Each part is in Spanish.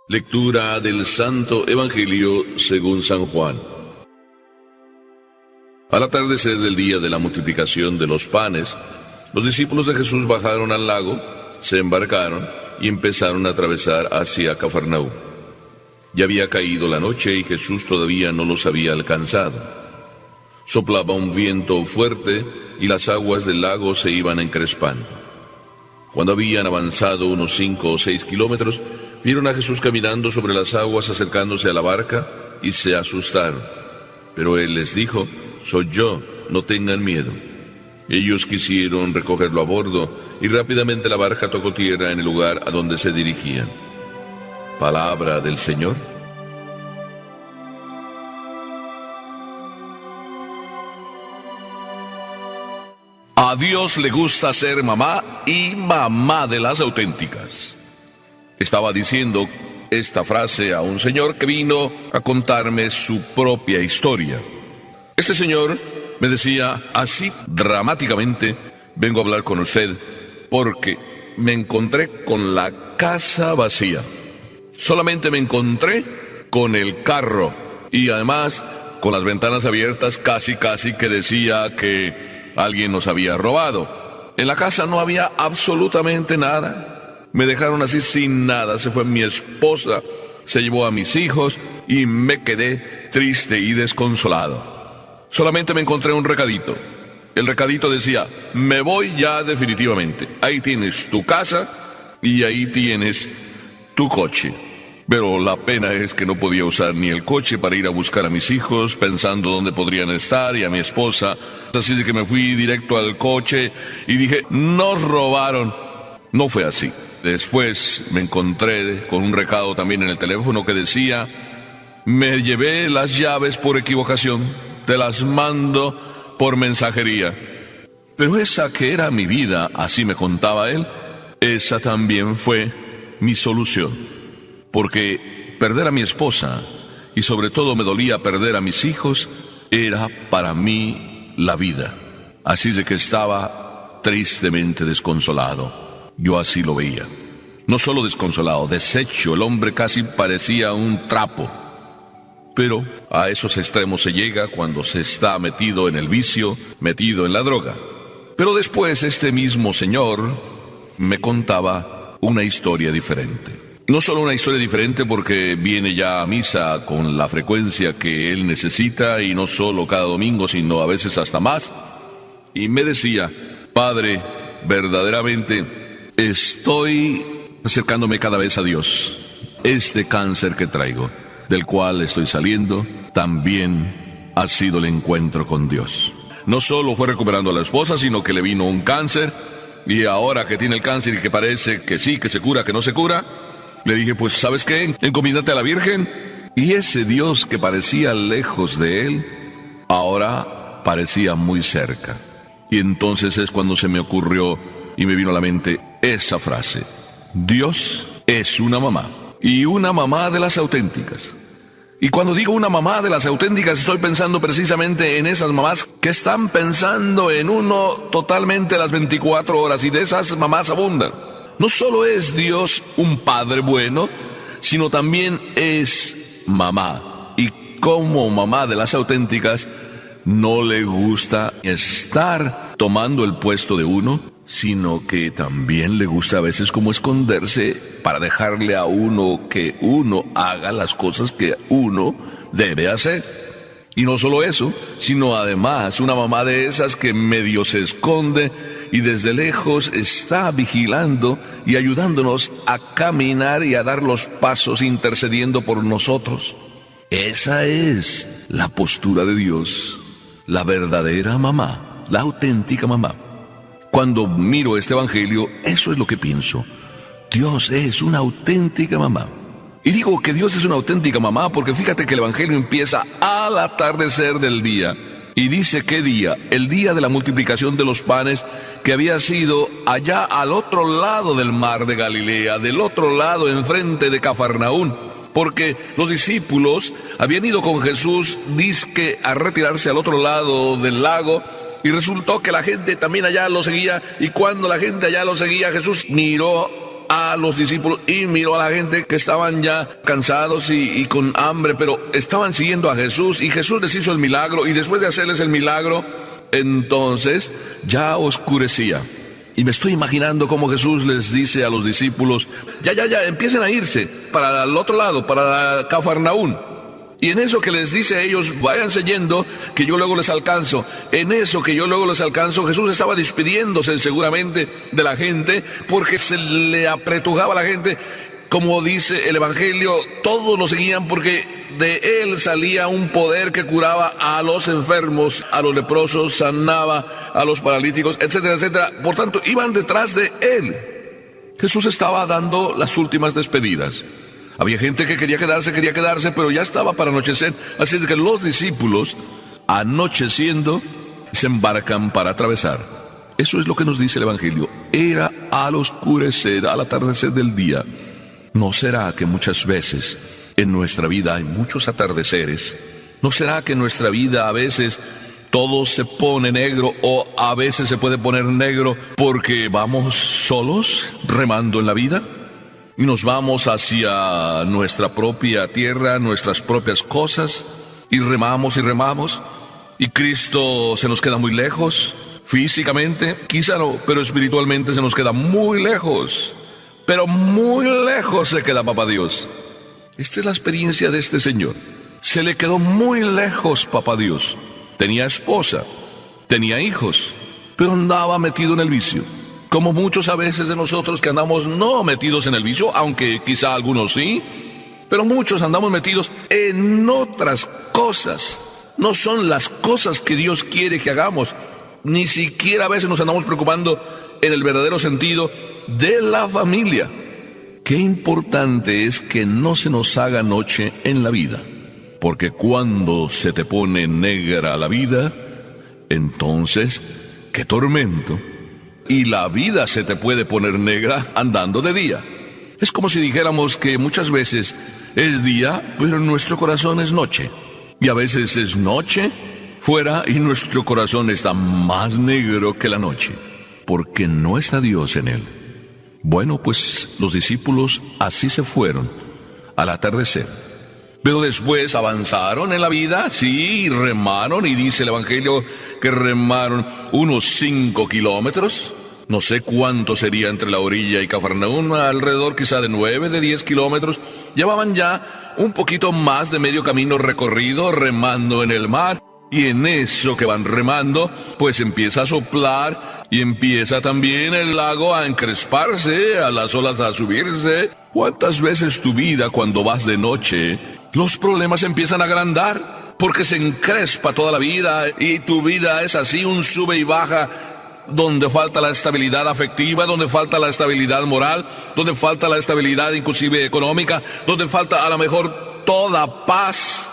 Lectura del Santo Evangelio según San Juan. Al atardecer del día de la multiplicación de los panes, los discípulos de Jesús bajaron al lago, se embarcaron y empezaron a atravesar hacia Cafarnaúm. Ya había caído la noche y Jesús todavía no los había alcanzado. Soplaba un viento fuerte y las aguas del lago se iban encrespando. Cuando habían avanzado unos 5 o 6 kilómetros, vieron a Jesús caminando sobre las aguas acercándose a la barca y se asustaron. Pero él les dijo: «Soy yo, no tengan miedo». Ellos quisieron recogerlo a bordo y rápidamente la barca tocó tierra en el lugar a donde se dirigían. Palabra del Señor. A Dios le gusta ser mamá y mamá de las auténticas. Estaba diciendo esta frase a un señor que vino a contarme su propia historia. Este señor me decía así dramáticamente: vengo a hablar con usted porque me encontré con la casa vacía. Solamente me encontré con el carro y además con las ventanas abiertas, casi que decía que alguien nos había robado. En la casa no había absolutamente nada. Me dejaron así sin nada. Se fue mi esposa, se llevó a mis hijos y me quedé triste y desconsolado. Solamente me encontré un recadito. El recadito decía: me voy ya definitivamente. Ahí tienes tu casa y ahí tienes tu coche. Pero la pena es que no podía usar ni el coche para ir a buscar a mis hijos, pensando dónde podrían estar, y a mi esposa. Así de que me fui directo al coche y dije: nos robaron. No fue así. Después me encontré con un recado también en el teléfono que decía: me llevé las llaves por equivocación, te las mando por mensajería. Pero esa que era mi vida, así me contaba él, esa también fue mi solución. Porque perder a mi esposa, y sobre todo me dolía perder a mis hijos, era para mí la vida. Así de que estaba tristemente desconsolado. Yo así lo veía. No solo desconsolado, deshecho. El hombre casi parecía un trapo. Pero a esos extremos se llega cuando se está metido en el vicio, metido en la droga. Pero después este mismo señor me contaba una historia diferente. No solo una historia diferente porque viene ya a misa con la frecuencia que él necesita, y no solo cada domingo, sino a veces hasta más. Y me decía: padre, verdaderamente estoy acercándome cada vez a Dios. Este cáncer que traigo, del cual estoy saliendo, también ha sido el encuentro con Dios. No solo fue recuperando a la esposa, sino que le vino un cáncer, y ahora que tiene el cáncer y que parece que sí, que se cura, que no se cura, le dije: pues ¿sabes qué? Encomiéndate a la Virgen. Y ese Dios que parecía lejos de él, ahora parecía muy cerca. Y entonces es cuando se me ocurrió y me vino a la mente esa frase: Dios es una mamá, y una mamá de las auténticas. Y cuando digo una mamá de las auténticas, estoy pensando precisamente en esas mamás que están pensando en uno totalmente las 24 horas, y de esas mamás abundan. No solo es Dios un padre bueno, sino también es mamá. Y como mamá de las auténticas, no le gusta estar tomando el puesto de uno, sino que también le gusta a veces como esconderse para dejarle a uno que uno haga las cosas que uno debe hacer. Y no solo eso, sino además una mamá de esas que medio se esconde y desde lejos está vigilando y ayudándonos a caminar y a dar los pasos, intercediendo por nosotros. Esa es la postura de Dios, la verdadera mamá, la auténtica mamá. Cuando miro este evangelio, eso es lo que pienso. Dios es una auténtica mamá. Y digo que Dios es una auténtica mamá porque fíjate que el evangelio empieza al atardecer del día. Y dice: ¿qué día? El día de la multiplicación de los panes, que había sido allá al otro lado del mar de Galilea, del otro lado enfrente de Cafarnaúm. Porque los discípulos habían ido con Jesús, dizque a retirarse al otro lado del lago, y resultó que la gente también allá lo seguía, y cuando la gente allá lo seguía, Jesús miró a los discípulos y miró a la gente que estaban ya cansados y con hambre, pero estaban siguiendo a Jesús, y Jesús les hizo el milagro, y después de hacerles el milagro, entonces ya oscurecía. Y me estoy imaginando cómo Jesús les dice a los discípulos: ya, empiecen a irse para el otro lado, para Cafarnaún. Y en eso que les dice a ellos: váyanse yendo, que yo luego les alcanzo. En eso que yo luego les alcanzo, Jesús estaba despidiéndose seguramente de la gente, porque se le apretujaba a la gente. Como dice el Evangelio, todos lo seguían porque de él salía un poder que curaba a los enfermos, a los leprosos, sanaba a los paralíticos, etcétera, etcétera. Por tanto, iban detrás de él. Jesús estaba dando las últimas despedidas. Había gente que quería quedarse, pero ya estaba para anochecer. Así es que los discípulos, anocheciendo, se embarcan para atravesar. Eso es lo que nos dice el Evangelio. Era al oscurecer, al atardecer del día. ¿No será que muchas veces en nuestra vida hay muchos atardeceres? ¿No será que en nuestra vida a veces todo se pone negro, o a veces se puede poner negro porque vamos solos remando en la vida? Y nos vamos hacia nuestra propia tierra, nuestras propias cosas, y remamos, y Cristo se nos queda muy lejos. Físicamente, quizá no, pero espiritualmente se nos queda muy lejos. Pero muy lejos se queda Papá Dios. Esta es la experiencia de este señor. Se le quedó muy lejos Papá Dios. Tenía esposa, tenía hijos, pero andaba metido en el vicio. Como muchos a veces de nosotros que andamos no metidos en el vicio, aunque quizá algunos sí, pero muchos andamos metidos en otras cosas. No son las cosas que Dios quiere que hagamos. Ni siquiera a veces nos andamos preocupando en el verdadero sentido de la familia. Qué importante es que no se nos haga noche en la vida, porque cuando se te pone negra la vida, entonces, qué tormento. Y la vida se te puede poner negra andando de día. Es como si dijéramos que muchas veces es día, pero en nuestro corazón es noche. Y a veces es noche fuera y nuestro corazón está más negro que la noche, porque no está Dios en él. Bueno, pues los discípulos así se fueron al atardecer. Pero después avanzaron en la vida, sí, remaron, y dice el Evangelio que remaron unos 5 kilómetros. No sé cuánto sería entre la orilla y Cafarnaún, alrededor quizá de 9, de 10 kilómetros. Llevaban ya un poquito más de medio camino recorrido, remando en el mar. Y en eso que van remando, pues empieza a soplar y empieza también el lago a encresparse, a las olas a subirse. ¿Cuántas veces tu vida cuando vas de noche, los problemas empiezan a agrandar? Porque se encrespa toda la vida y tu vida es así, un sube y baja, donde falta la estabilidad afectiva, donde falta la estabilidad moral, donde falta la estabilidad inclusive económica, donde falta a lo mejor toda paz.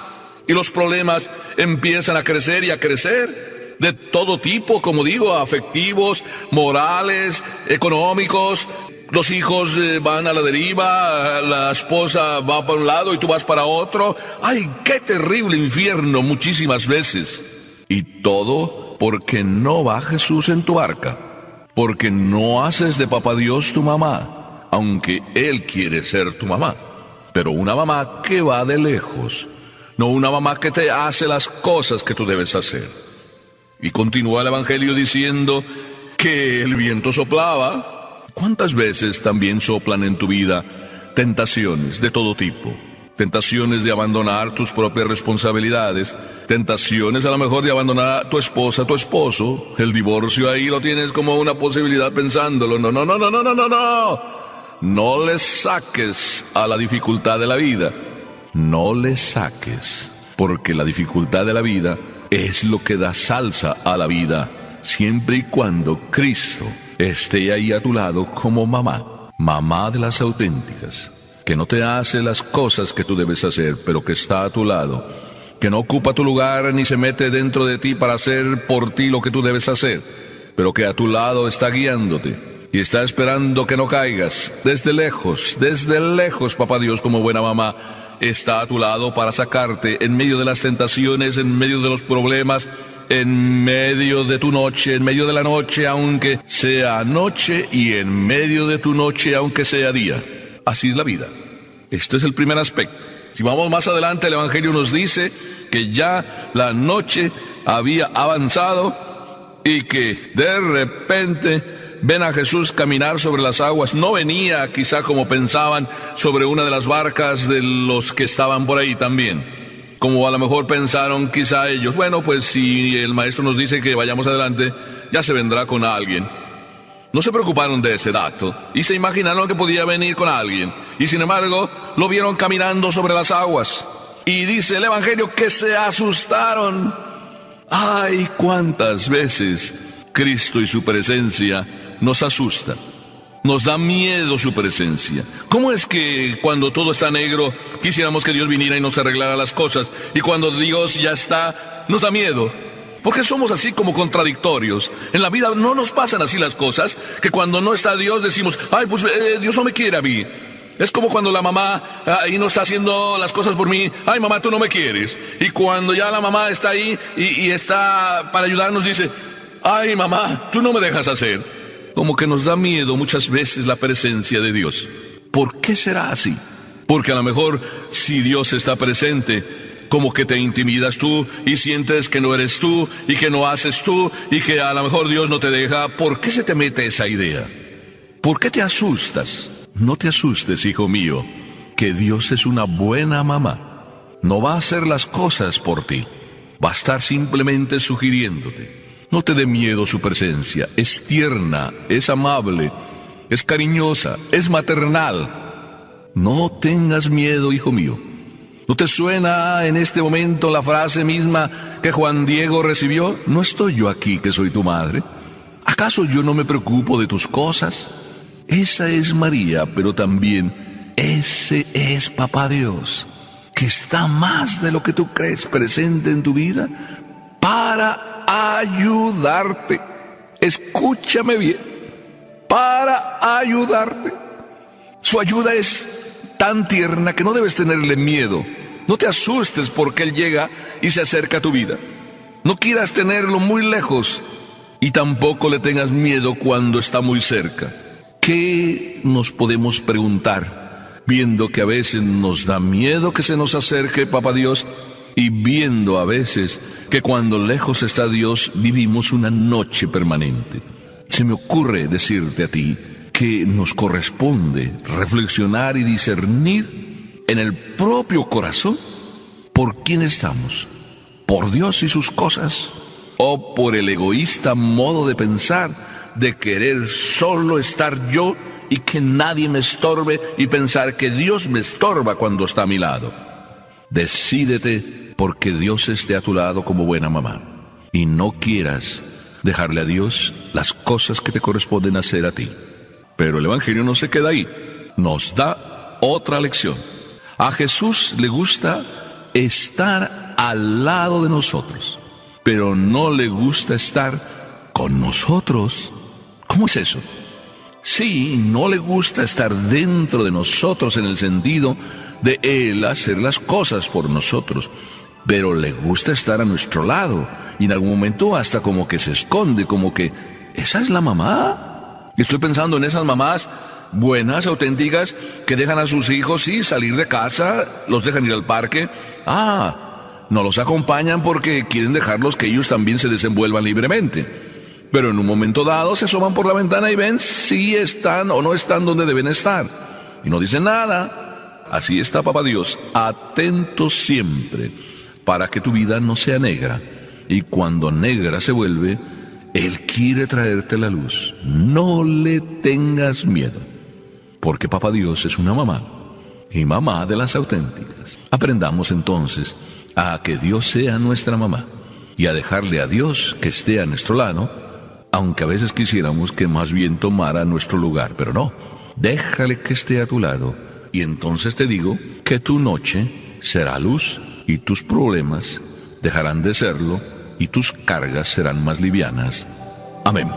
Y los problemas empiezan a crecer y a crecer, de todo tipo, como digo, afectivos, morales, económicos. Los hijos van a la deriva, la esposa va para un lado y tú vas para otro. ¡Ay, qué terrible infierno muchísimas veces! Y todo porque no va Jesús en tu barca, porque no haces de Papá Dios tu mamá, aunque Él quiere ser tu mamá, pero una mamá que va de lejos. No una mamá que te hace las cosas que tú debes hacer. Y continúa el Evangelio diciendo que el viento soplaba. ¿Cuántas veces también soplan en tu vida tentaciones de todo tipo? Tentaciones de abandonar tus propias responsabilidades. Tentaciones a lo mejor de abandonar a tu esposa, a tu esposo. El divorcio ahí lo tienes como una posibilidad pensándolo. No. No le saques a la dificultad de la vida. No le saques, porque la dificultad de la vida es lo que da salsa a la vida, siempre y cuando Cristo esté ahí a tu lado como mamá de las auténticas, que no te hace las cosas que tú debes hacer, pero que está a tu lado, que no ocupa tu lugar ni se mete dentro de ti para hacer por ti lo que tú debes hacer, pero que a tu lado está guiándote y está esperando que no caigas. Desde lejos, Papá Dios, como buena mamá, está a tu lado para sacarte en medio de las tentaciones, en medio de los problemas, en medio de tu noche, en medio de la noche, aunque sea noche, y en medio de tu noche, aunque sea día. Así es la vida. Este es el primer aspecto. Si vamos más adelante, el Evangelio nos dice que ya la noche había avanzado y que de repente ven a Jesús caminar sobre las aguas. No venía quizá como pensaban sobre una de las barcas de los que estaban por ahí también, como a lo mejor pensaron quizá ellos. Bueno, pues si el maestro nos dice que vayamos adelante, ya se vendrá con alguien. No se preocuparon de ese dato y se imaginaron que podía venir con alguien, y sin embargo lo vieron caminando sobre las aguas. Y dice el Evangelio que se asustaron. ¡Ay, cuántas veces Cristo y su presencia nos asusta! Nos da miedo su presencia. ¿Cómo es que cuando todo está negro quisiéramos que Dios viniera y nos arreglara las cosas, y cuando Dios ya está, nos da miedo? Porque somos así como contradictorios. En la vida no nos pasan así las cosas, que cuando no está Dios decimos, ay, pues Dios no me quiere a mí. Es como cuando la mamá ahí no está haciendo las cosas por mí, ay mamá, tú no me quieres. Y cuando ya la mamá está ahí y está para ayudarnos, dice, ay mamá, tú no me dejas hacer. Como que nos da miedo muchas veces la presencia de Dios. ¿Por qué será así? Porque a lo mejor si Dios está presente, como que te intimidas tú y sientes que no eres tú y que no haces tú y que a lo mejor Dios no te deja. ¿Por qué se te mete esa idea? ¿Por qué te asustas? No te asustes, hijo mío, que Dios es una buena mamá. No va a hacer las cosas por ti, va a estar simplemente sugiriéndote. No te dé miedo su presencia, es tierna, es amable, es cariñosa, es maternal. No tengas miedo, hijo mío. ¿No te suena en este momento la frase misma que Juan Diego recibió? ¿No estoy yo aquí que soy tu madre? ¿Acaso yo no me preocupo de tus cosas? Esa es María, pero también ese es Papá Dios, que está más de lo que tú crees presente en tu vida para ayudarte. Escúchame bien, para ayudarte. Su ayuda es tan tierna que no debes tenerle miedo. No te asustes porque Él llega y se acerca a tu vida. No quieras tenerlo muy lejos y tampoco le tengas miedo cuando está muy cerca. ¿Qué nos podemos preguntar viendo que a veces nos da miedo que se nos acerque Papá Dios, y viendo a veces que cuando lejos está Dios vivimos una noche permanente? Se me ocurre decirte a ti que nos corresponde reflexionar y discernir en el propio corazón por quién estamos, por Dios y sus cosas, o por el egoísta modo de pensar de querer solo estar yo y que nadie me estorbe, y pensar que Dios me estorba cuando está a mi lado. Decídete porque Dios esté a tu lado como buena mamá, y no quieras dejarle a Dios las cosas que te corresponden hacer a ti. Pero el Evangelio no se queda ahí, nos da otra lección. A Jesús le gusta estar al lado de nosotros, pero no le gusta estar con nosotros. ¿Cómo es eso? Sí, no le gusta estar dentro de nosotros en el sentido de Él hacer las cosas por nosotros, pero le gusta estar a nuestro lado, y en algún momento hasta como que se esconde, como que ¿esa es la mamá? Estoy pensando en esas mamás buenas, auténticas, que dejan a sus hijos salir de casa, los dejan ir al parque. No los acompañan porque quieren dejarlos que ellos también se desenvuelvan libremente. Pero en un momento dado se asoman por la ventana y ven si están o no están donde deben estar. Y no dicen nada. Así está Papá Dios, atento siempre, para que tu vida no sea negra. Y cuando negra se vuelve, Él quiere traerte la luz. No le tengas miedo, porque Papá Dios es una mamá, y mamá de las auténticas. Aprendamos entonces a que Dios sea nuestra mamá, y a dejarle a Dios que esté a nuestro lado, aunque a veces quisiéramos que más bien tomara nuestro lugar, pero no, déjale que esté a tu lado, y entonces te digo que tu noche será luz, y tus problemas dejarán de serlo, y tus cargas serán más livianas. Amén.